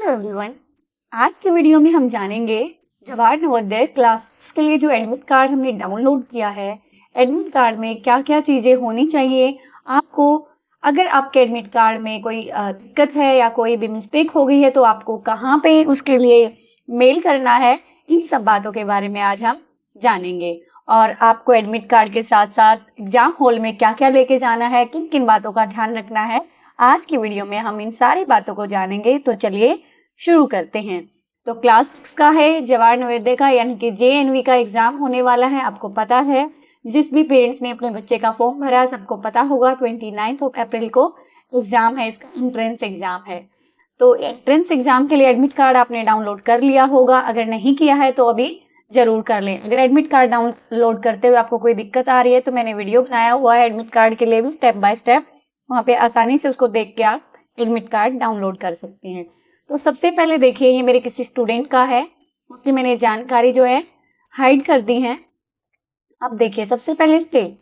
Everyone, आज की video में हम जानेंगे जवाहर नवोदय क्लास के लिए जो एडमिट कार्ड हमने डाउनलोड किया है। एडमिट कार्ड में क्या क्या चीजें होनी चाहिए आपको। अगर आपके एडमिट कार्ड में कोई दिक्कत है या कोई भी मिस्टेक हो गई है तो आपको कहाँ पे उसके लिए मेल करना है, इन सब बातों के बारे में आज हम जानेंगे। और आपको एडमिट कार्ड के साथ साथ एग्जाम हॉल में क्या क्या लेके जाना है, किन किन बातों का ध्यान रखना है, आज की वीडियो में हम इन सारी बातों को जानेंगे। तो चलिए शुरू करते हैं। तो क्लास 6 का है जवाहर नवोदय का, यानी कि JNV का एग्जाम होने वाला है। आपको पता है, जिस भी पेरेंट्स ने अपने बच्चे का फॉर्म भरा सबको पता होगा 29 अप्रैल को एग्जाम है, इसका एंट्रेंस एग्जाम है। तो एंट्रेंस एग्जाम के लिए एडमिट कार्ड आपने डाउनलोड कर लिया होगा, अगर नहीं किया है तो अभी जरूर कर लें। अगर एडमिट कार्ड डाउनलोड करते हुए आपको कोई दिक्कत आ रही है तो मैंने वीडियो बनाया हुआ है एडमिट कार्ड के लिए भी, स्टेप बाय स्टेप। वहां पे आसानी से उसको देख के आप एडमिट कार्ड डाउनलोड कर सकते हैं। तो सबसे पहले देखिए, ये मेरे किसी स्टूडेंट का है, उसकी मैंने जानकारी जो है हाइड कर दी है। अब देखिए, सबसे पहले स्टेट,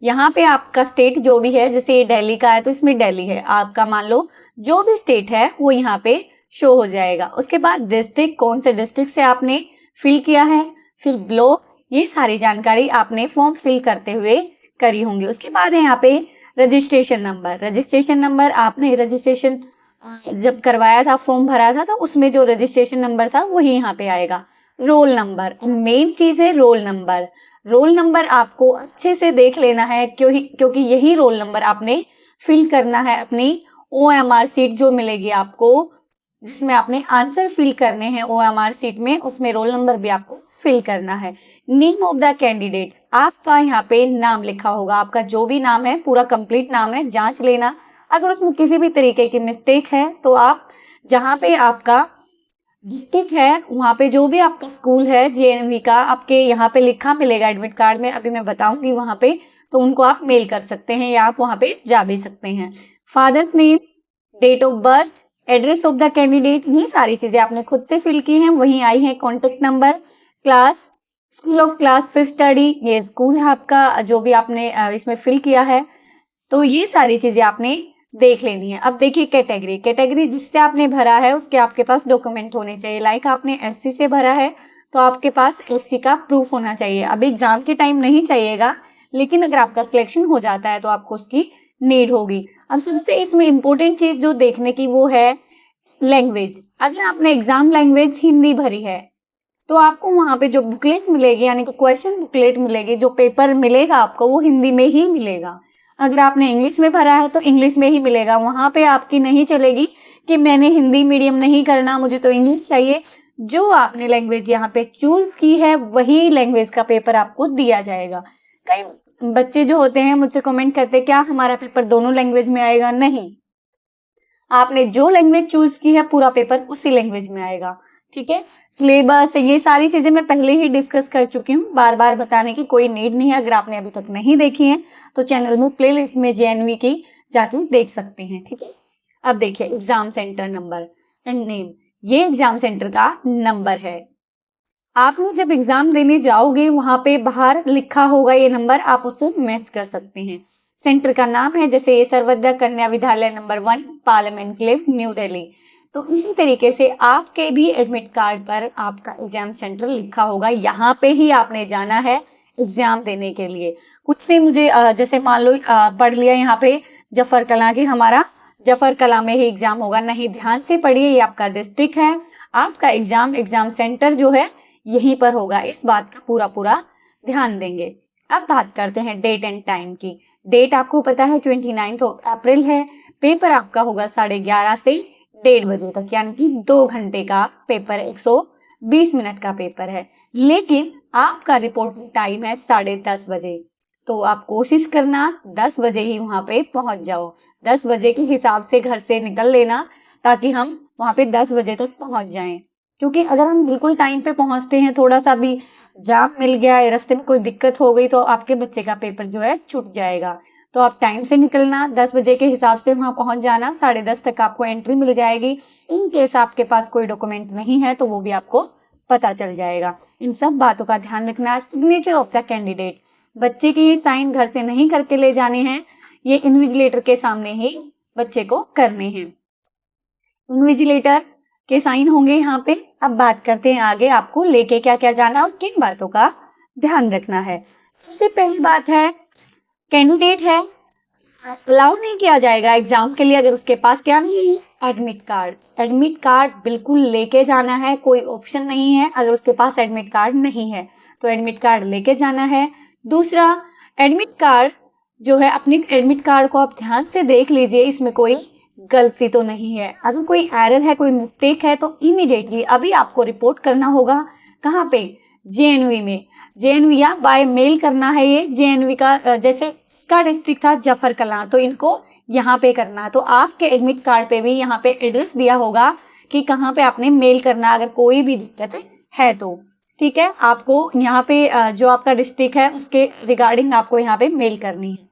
यहाँ पे आपका स्टेट जो भी है, जैसे ये दिल्ली का है तो इसमें दिल्ली है आपका, मान लो जो भी स्टेट है वो यहाँ पे शो हो जाएगा। उसके बाद डिस्ट्रिक्ट, कौन से डिस्ट्रिक्ट से आपने फिल किया है, फिर ब्लॉक, ये सारी जानकारी आपने फॉर्म फिल करते हुए करी होंगी। उसके बाद है यहाँ पे रजिस्ट्रेशन नंबर। रजिस्ट्रेशन नंबर आपने रजिस्ट्रेशन जब करवाया था, फॉर्म भरा था, तो उसमें जो रजिस्ट्रेशन नंबर था वही यहाँ पे आएगा। रोल नंबर, मेन चीज है रोल नंबर। रोल नंबर आपको अच्छे से देख लेना है, क्योंकि यही रोल नंबर आपने फिल करना है अपनी OMR सीट जो मिलेगी आपको, जिसमें आपने आंसर फिल करने हैं OMR सीट में, उसमें रोल नंबर भी आपको फिल करना है। नेम ऑफ द कैंडिडेट, आपका यहाँ पे नाम लिखा होगा, आपका जो भी नाम है पूरा कंप्लीट नाम है, जांच लेना। अगर उसमें किसी भी तरीके की मिस्टेक है तो आप जहाँ पे आपका डिस्ट्रिक्ट है, वहाँ पे जो भी आपका स्कूल है JNV का, आपके यहाँ पे लिखा मिलेगा एडमिट कार्ड में, अभी मैं बताऊंगी वहाँ पे, तो उनको आप मेल कर सकते हैं या आप वहाँ पे जा भी सकते हैं। Father's name, date of birth, address of the candidate, ये सारी चीजें आपने खुद से फिल की हैं, वहीं आई है। Contact number, class, school of class 5th study, ये स्कूल है आपका जो भी आपने इसमें फिल किया है। तो ये सारी चीजें आपने देख लेनी है। अब देखिए कैटेगरी, कैटेगरी जिससे आपने भरा है उसके आपके पास डॉक्यूमेंट होने चाहिए। लाइक आपने SC से भरा है तो आपके पास SC का प्रूफ होना चाहिए। अभी एग्जाम के टाइम नहीं चाहिएगा, लेकिन अगर आपका सिलेक्शन हो जाता है तो आपको उसकी नीड होगी। अब सबसे इसमें इंपॉर्टेंट चीज जो देखने की वो है लैंग्वेज। अगर आपने एग्जाम लैंग्वेज हिंदी भरी है तो आपको वहां पे जो बुकलेट मिलेगी, यानी कि क्वेश्चन बुकलेट मिलेगी, जो पेपर मिलेगा आपको वो हिंदी में ही मिलेगा। अगर आपने इंग्लिश में भरा है तो इंग्लिश में ही मिलेगा। वहां पे आपकी नहीं चलेगी कि मैंने हिंदी मीडियम नहीं करना, मुझे तो इंग्लिश चाहिए। जो आपने लैंग्वेज यहाँ पे चूज की है वही लैंग्वेज का पेपर आपको दिया जाएगा। कई बच्चे जो होते हैं मुझसे कमेंट करते हैं, क्या हमारा पेपर दोनों लैंग्वेज में आएगा? नहीं, आपने जो लैंग्वेज चूज की है पूरा पेपर उसी लैंग्वेज में आएगा। ठीक है, सिलेबस, ये सारी चीजें मैं पहले ही डिस्कस कर चुकी हूँ, बार बार बताने की कोई नीड नहीं है। अगर आपने अभी तक नहीं देखी है तो चैनल में प्लेलिस्ट में JNV की जाके देख सकते हैं। ठीक है, अब देखिए exam centre number and name, ये एग्जाम सेंटर का नंबर है। आपने जब एग्जाम देने जाओगे वहां पे बाहर लिखा होगा ये नंबर, आप उसे मैच कर सकते हैं। सेंटर का नाम है, जैसे ये सर्वोदय कन्या विद्यालय number 1, parliament Cliff, new Delhi. तो इसी तरीके से आपके भी एडमिट कार्ड पर आपका एग्जाम सेंटर लिखा होगा, यहाँ पे ही आपने जाना है एग्जाम देने के लिए। कुछ से मुझे जैसे मान लो पढ़ लिया यहाँ पे जफर कला की, हमारा जफर कला में ही एग्जाम होगा, नहीं, ध्यान से पढ़िए, ये आपका डिस्ट्रिक्ट है, आपका एग्जाम सेंटर जो है यहीं पर होगा। इस बात का पूरा पूरा ध्यान देंगे। अब बात करते हैं डेट एंड टाइम की। डेट आपको पता है 29 अप्रैल है। पेपर आपका होगा 11:30 से 1:30 बजे तक, यानी कि 2 घंटे का पेपर, 120 मिनट का पेपर है। लेकिन आपका रिपोर्टिंग टाइम है 10:30 बजे, तो आप कोशिश करना 10 बजे ही वहां पे पहुंच जाओ। 10 बजे के हिसाब से घर से निकल लेना, ताकि हम वहां पे 10 बजे तक पहुंच जाएं। क्योंकि अगर हम बिल्कुल टाइम पे पहुंचते हैं, थोड़ा सा भी जाम मिल गया, रास्ते में कोई दिक्कत हो गई, तो आपके बच्चे का पेपर जो है छूट जाएगा। तो आप टाइम से निकलना, 10 बजे के हिसाब से वहां पहुंच जाना, 10:30 तक आपको एंट्री मिल जाएगी। इन केस आपके पास कोई डॉक्यूमेंट नहीं है तो वो भी आपको पता चल जाएगा। इन सब बातों का ध्यान रखना। सिग्नेचर ऑफ द कैंडिडेट, बच्चे की साइन घर से नहीं करके ले जाने हैं, ये इन्विजिलेटर के सामने ही बच्चे को करने हैं। इन्विजिलेटर के साइन होंगे यहाँ पे। अब बात करते हैं आगे आपको लेके क्या क्या जाना है और किन बातों का ध्यान रखना है। सबसे पहली बात है, कैंडिडेट है अलाउ नहीं किया जाएगा एग्जाम के लिए अगर उसके पास क्या नहीं है, एडमिट कार्ड। एडमिट कार्ड बिल्कुल लेके जाना है, कोई ऑप्शन नहीं है अगर उसके पास एडमिट कार्ड नहीं है तो एडमिट कार्ड लेके जाना है। दूसरा, एडमिट कार्ड जो है, अपने एडमिट कार्ड को आप ध्यान से देख लीजिए, इसमें कोई गलती तो नहीं है। अगर कोई एरर है, कोई मिस्टेक है तो इमीडिएटली अभी आपको रिपोर्ट करना होगा। कहाँ पे? जेएनवी में। जेएनवी या बाय मेल करना है। ये जेएनवी का जैसे का डिस्ट्रिक्ट था जफर कलां, तो इनको यहाँ पे करना है। तो आपके एडमिट कार्ड पे भी यहाँ पे एड्रेस दिया होगा कि कहाँ पे आपने मेल करना है अगर कोई भी दिक्कत है तो। ठीक है, आपको यहाँ पे जो आपका डिस्ट्रिक्ट है उसके रिगार्डिंग आपको यहाँ पे मेल करनी है।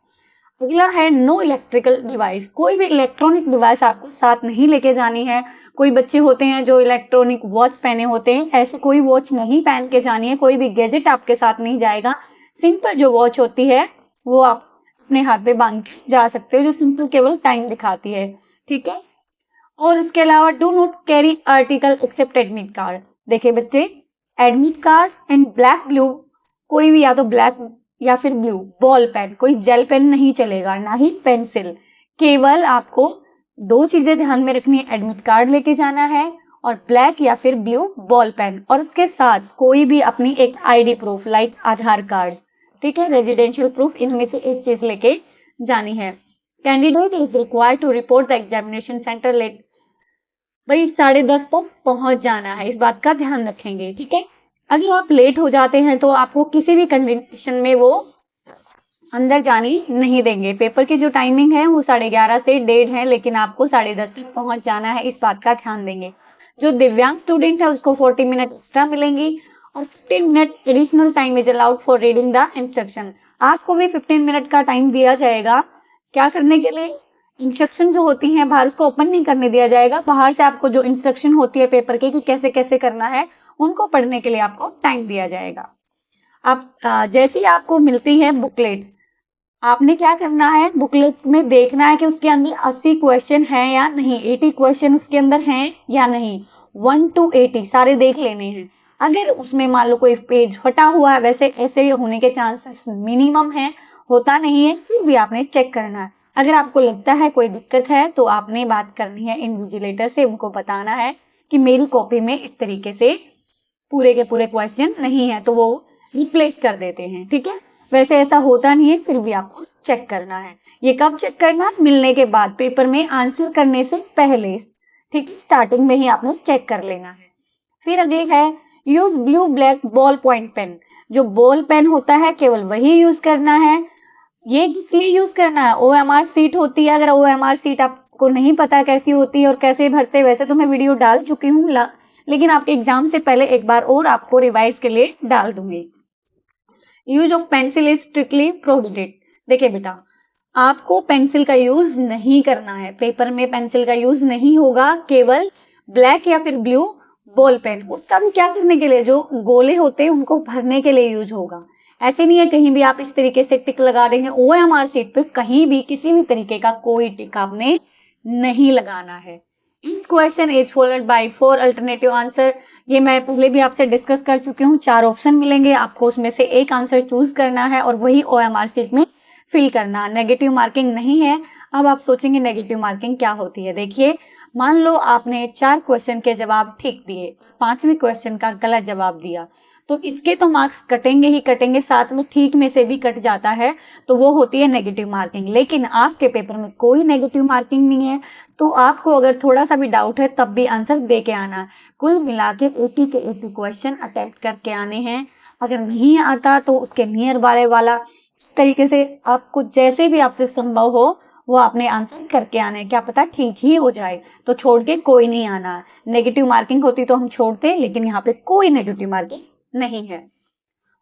अगला है नो इलेक्ट्रिकल डिवाइस। कोई भी इलेक्ट्रॉनिक डिवाइस आपको साथ नहीं लेके जानी है। कोई बच्चे होते हैं जो इलेक्ट्रॉनिक वॉच पहने होते हैं, ऐसे कोई वॉच नहीं पहन के जानी है। कोई भी गैजेट आपके साथ नहीं जाएगा। सिंपल जो वॉच होती है वो आप अपने हाथ पे बांध के जा सकते हो, जो सिंपल केवल टाइम दिखाती है। ठीक है, और इसके अलावा do not carry article except admit card. देखिए बच्चे, admit card and black blue, कोई भी या तो ब्लैक या फिर ब्लू बॉल पेन, कोई जेल पेन नहीं चलेगा, ना ही पेंसिल। केवल आपको दो चीजें ध्यान में रखनी है, एडमिट कार्ड लेके जाना है और ब्लैक या फिर ब्लू बॉल पेन, और उसके साथ कोई भी अपनी एक आईडी प्रूफ लाइक आधार कार्ड, ठीक है, रेजिडेंशियल प्रूफ, इनमें से एक चीज लेके जानी है। Candidate is required to report the examination centre late. भाई 10:30 तक पहुंच जाना है, इस बात का ध्यान रखेंगे। ठीक है, अगर आप लेट हो जाते हैं तो आपको किसी भी कंडीशन में वो अंदर जाने नहीं देंगे। पेपर की जो टाइमिंग है वो 11:30 से 1:30 है, लेकिन आपको 10:30 तक पहुंच जाना है, इस बात का ध्यान देंगे। जो दिव्यांग स्टूडेंट है उसको 40 मिनट एक्स्ट्रा मिलेंगी और 15 minute additional time is allowed for reading the instruction. आपको भी 15 मिनट का टाइम दिया जाएगा क्या करने के लिए, इंस्ट्रक्शन जो होती हैं बाहर उसको ओपन नहीं करने दिया जाएगा। बाहर से आपको जो इंस्ट्रक्शन होती है पेपर की कि कैसे कैसे करना है, उनको पढ़ने के लिए आपको टाइम दिया जाएगा। आप जैसे ही आपको मिलती है बुकलेट, आपने क्या करना है, बुकलेट में देखना है कि उसके अंदर 80 क्वेश्चन है या नहीं, 80 क्वेश्चन उसके अंदर हैं या नहीं। 1 to 80 सारे देख लेने हैं। अगर उसमें मान लो कोई पेज फटा हुआ है, वैसे ऐसे होने के चांसेस मिनिमम है, होता नहीं है, फिर भी आपने चेक करना है। अगर आपको लगता है कोई दिक्कत है तो आपने बात करनी है इन्विजिलेटर से, उनको बताना है कि मेरी कॉपी में इस तरीके से पूरे के पूरे क्वेश्चन नहीं है, तो वो रिप्लेस कर देते हैं। ठीक है, वैसे ऐसा होता नहीं है, फिर भी आपको चेक करना है। ये कब चेक करना? मिलने के बाद, पेपर में आंसर करने से पहले। ठीक है, स्टार्टिंग में ही आपने चेक कर लेना है। फिर अगली है use blue black ball point pen. जो बॉल पेन होता है केवल वही यूज करना है। ये इसलिए यूज करना है, ओएमआर सीट होती है। अगर ओएमआर सीट आपको नहीं पता कैसी होती है और कैसे भरते, वैसे तो मैं वीडियो डाल चुकी हूँ, लेकिन आपके एग्जाम से पहले एक बार और आपको रिवाइज के लिए डाल दूंगी। Use of pencil is strictly prohibited. देखिए बेटा, आपको पेंसिल का यूज नहीं करना है, पेपर में पेंसिल का यूज नहीं होगा, केवल ब्लैक या फिर ब्लू बॉल पेन, उसका भी क्या करने के लिए, जो गोले होते हैं उनको भरने के लिए यूज होगा। ऐसे नहीं है कहीं भी आप इस तरीके से टिक लगा देंगे ओएमआर सीट पे, कहीं भी किसी भी तरीके का कोई टिक आपने नहीं लगाना है। Each question is followed by 4 alternative answer। ये मैं पहले भी आपसे डिस्कस कर चुकी हूँ। 4 ऑप्शन मिलेंगे, आपको उसमें से एक आंसर चूज करना है और वही ओएमआर सीट में फिल करना। नेगेटिव मार्किंग नहीं है। अब आप सोचेंगे नेगेटिव मार्किंग क्या होती है। देखिए, मान लो आपने 4 क्वेश्चन के जवाब ठीक दिए, 5वें क्वेश्चन का गलत जवाब दिया, तो इसके तो मार्क्स कटेंगे ही कटेंगे, साथ में ठीक में से भी कट जाता है, तो वो होती है नेगेटिव मार्किंग। लेकिन आपके पेपर में कोई नेगेटिव मार्किंग नहीं है, तो आपको अगर थोड़ा सा भी डाउट है तब भी आंसर दे के आना। कुल मिला के 80 के 80 क्वेश्चन अटेम्प्ट करके आने हैं। अगर नहीं आता तो उसके नियर बारे वाला तरीके से आपको जैसे भी आपसे संभव हो वो आपने आंसर करके आना है। क्या पता ठीक ही हो जाए, तो छोड़ के कोई नहीं आना। नेगेटिव मार्किंग होती तो हम छोड़ते, लेकिन यहाँ पे कोई नेगेटिव मार्किंग नहीं है।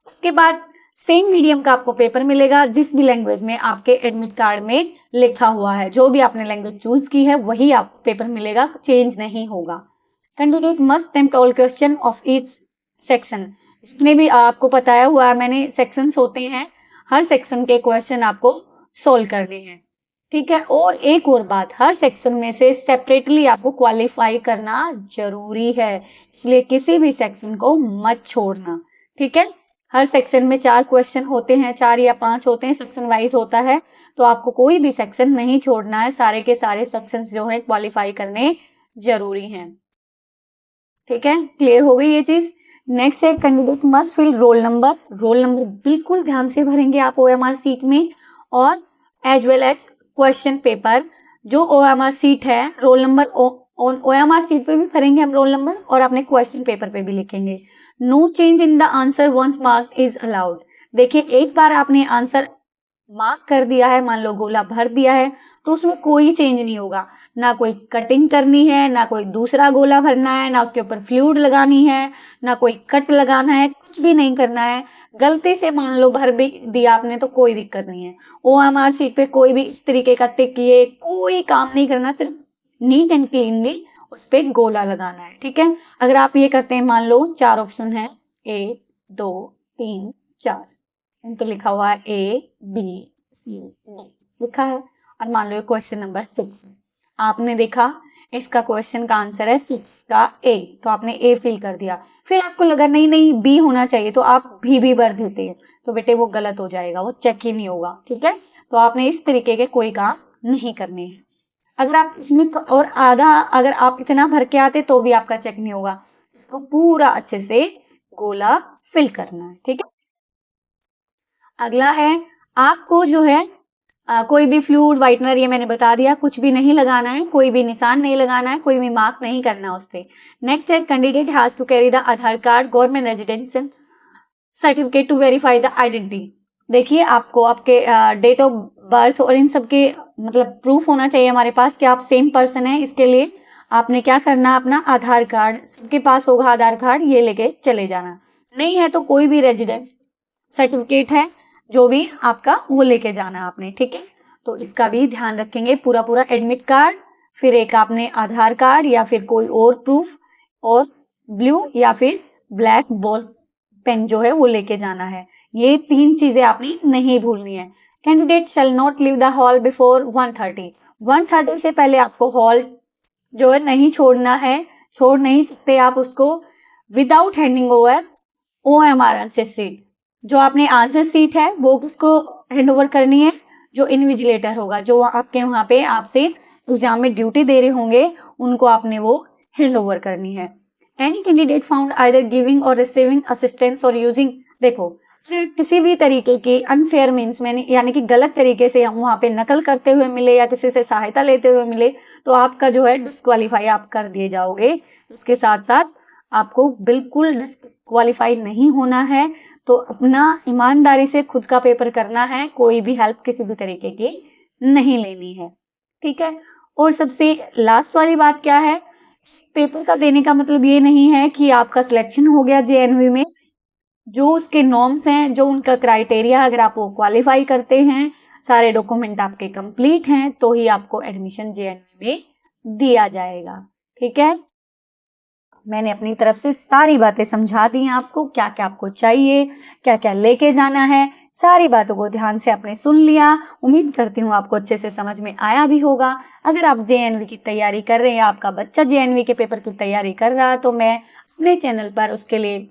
उसके बाद सेम मीडियम का आपको पेपर मिलेगा, जिस भी लैंग्वेज में आपके एडमिट कार्ड में लिखा हुआ है, जो भी आपने लैंग्वेज चूज की है वही आपको पेपर मिलेगा, चेंज नहीं होगा। Candidate must attempt all question of each section. जितने भी आपको बताया हुआ है मैंने, सेक्शंस होते हैं, हर सेक्शन के क्वेश्चन आपको सोल्व करने हैं। ठीक है। और एक और बात, हर सेक्शन में से सेपरेटली आपको क्वालिफाई करना जरूरी है, इसलिए किसी भी सेक्शन को मत छोड़ना। ठीक है। हर सेक्शन में 4 क्वेश्चन होते हैं, 4 या 5 होते हैं, सेक्शन वाइज होता है, तो आपको कोई भी सेक्शन नहीं छोड़ना है, सारे के सारे सेक्शन जो है क्वालिफाई करने जरूरी हैं। ठीक है, क्लियर हो गई ये चीज। नेक्स्ट है candidate must fill roll number. Roll number बिल्कुल ध्यान से भरेंगे आप ओएमआर सीट में, और as well as question paper. जो ओएमआर सीट है, रोल नंबर ओएमआर सीट पे भी भरेंगे हम रोल नंबर, और अपने क्वेश्चन पेपर पे भी लिखेंगे। No change in the answer once mark is allowed. देखिए, एक बार आपने आंसर मार्क कर दिया है, मान लो गोला भर दिया है, तो उसमें कोई चेंज नहीं होगा। ना कोई कटिंग करनी है, ना कोई दूसरा गोला भरना है, ना उसके ऊपर फ्लूइड लगानी है, ना कोई कट लगाना है, कुछ भी नहीं करना है। गलती से मान लो भर भी दिया आपने तो कोई दिक्कत नहीं है। ओएमआर सीट पे कोई भी इस तरीके का टिक ये कोई काम नहीं करना, सिर्फ नीट एंड क्लीनली उस पे गोला लगाना है। ठीक है। अगर आप ये करते हैं, मान लो 4 ऑप्शन है, 1 2 3 4, इन पे लिखा हुआ है A B C D लिखा है, और मान लो क्वेश्चन नंबर 6 आपने देखा, इसका क्वेश्चन का आंसर है 6 का A, तो आपने A फिल कर दिया। फिर आपको लगा नहीं नहीं B होना चाहिए, तो आप भी भर देते हैं, तो बेटे वो गलत हो जाएगा, वो चेक ही नहीं होगा। ठीक है। तो आपने इस तरीके के कोई काम नहीं करने हैं। अगर आप इसमें और आधा अगर आप इतना भर के आते तो भी आपका चेक नहीं होगा, इसको पूरा अच्छे से गोला फिल करना है। ठीक है। अगला है, आपको जो है कोई भी फ्लूइड व्हाइटनर, ये मैंने बता दिया, कुछ भी नहीं लगाना है, कोई भी निशान नहीं लगाना है, कोई भी मार्क नहीं करना उस पे। नेक्स्ट है, candidate has to carry the Aadhaar card government residential certificate to verify the identity. देखिए, आपको आपके डेट ऑफ बर्थ और इन सब के मतलब प्रूफ होना चाहिए हमारे पास कि आप सेम पर्सन है। इसके लिए आपने क्या करना, अपना आधार कार्ड, सबके पास होगा आधार कार्ड, ये लेके चले जाना। नहीं है तो कोई भी रेजिडेंस सर्टिफिकेट है जो भी आपका, वो लेके जाना है आपने। ठीक है। तो इसका भी ध्यान रखेंगे, पूरा पूरा एडमिट कार्ड, फिर एक आपने आधार कार्ड या फिर कोई और प्रूफ, और ब्लू या फिर ब्लैक बॉल पेन जो है वो लेके जाना है। ये 3 चीजें आपने नहीं भूलनी है। Candidate shall not leave the hall before 1:30। 1:30 से पहले आपको हॉल जो है नहीं छोड़ना है, छोड़ नहीं सकते आप उसको without handing over OMR answer sheet. जो आपने आंसर सीट है वो किसको हैंड ओवर करनी है, जो इन्विजिलेटर होगा, जो आपके वहां पे आपसे एग्जाम में ड्यूटी दे रहे होंगे, उनको आपने वो हैंड ओवर करनी है। Any candidate found either giving और रिसीविंग असिस्टेंस और यूजिंग, देखो किसी भी तरीके की अनफेयर मीन्स में, यानी कि गलत तरीके से हम वहां पे नकल करते हुए मिले या किसी से सहायता लेते हुए मिले, तो आपका जो है डिस्क्वालीफाई आप कर दिए जाओगे। उसके साथ साथ आपको बिल्कुल डिस्क्वालीफाई नहीं होना है, तो अपना ईमानदारी से खुद का पेपर करना है, कोई भी हेल्प किसी भी तरीके की नहीं लेनी है। ठीक है। और सबसे लास्ट वाली बात क्या है, पेपर का देने का मतलब ये नहीं है कि आपका सिलेक्शन हो गया जेएनवी में। जो उसके नॉर्म्स हैं, जो उनका क्राइटेरिया, अगर आप वो क्वालिफाई करते हैं, सारे डॉक्यूमेंट आपके कंप्लीट हैं, तो ही आपको एडमिशन जेएनवी में दिया जाएगा। ठीक है। मैंने अपनी तरफ से सारी बातें समझा दी हैं आपको, क्या क्या आपको चाहिए, क्या क्या लेके जाना है, सारी बातों को ध्यान से आपने सुन लिया। उम्मीद करती हूँ आपको अच्छे से समझ में आया भी होगा। अगर आप जेएनवी की तैयारी कर रहे हैं, आपका बच्चा जेएनवी के पेपर की तैयारी कर रहा है, तो मैं अपने चैनल पर उसके लिए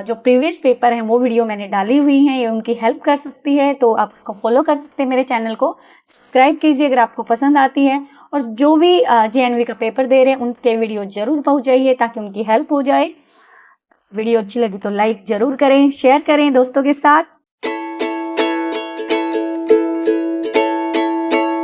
जो प्रीवियस पेपर हैं वो वीडियो मैंने डाली हुई हैं, ये उनकी हेल्प कर सकती है, तो आप उसको फॉलो कर सकते हैं। मेरे चैनल को सब्सक्राइब कीजिए अगर आपको पसंद आती है, और जो भी जेएनवी का पेपर दे रहे हैं उनके वीडियो जरूर पहुंचाइए ताकि उनकी हेल्प हो जाए। वीडियो अच्छी लगी तो लाइक जरूर करें, शेयर करें दोस्तों के साथ।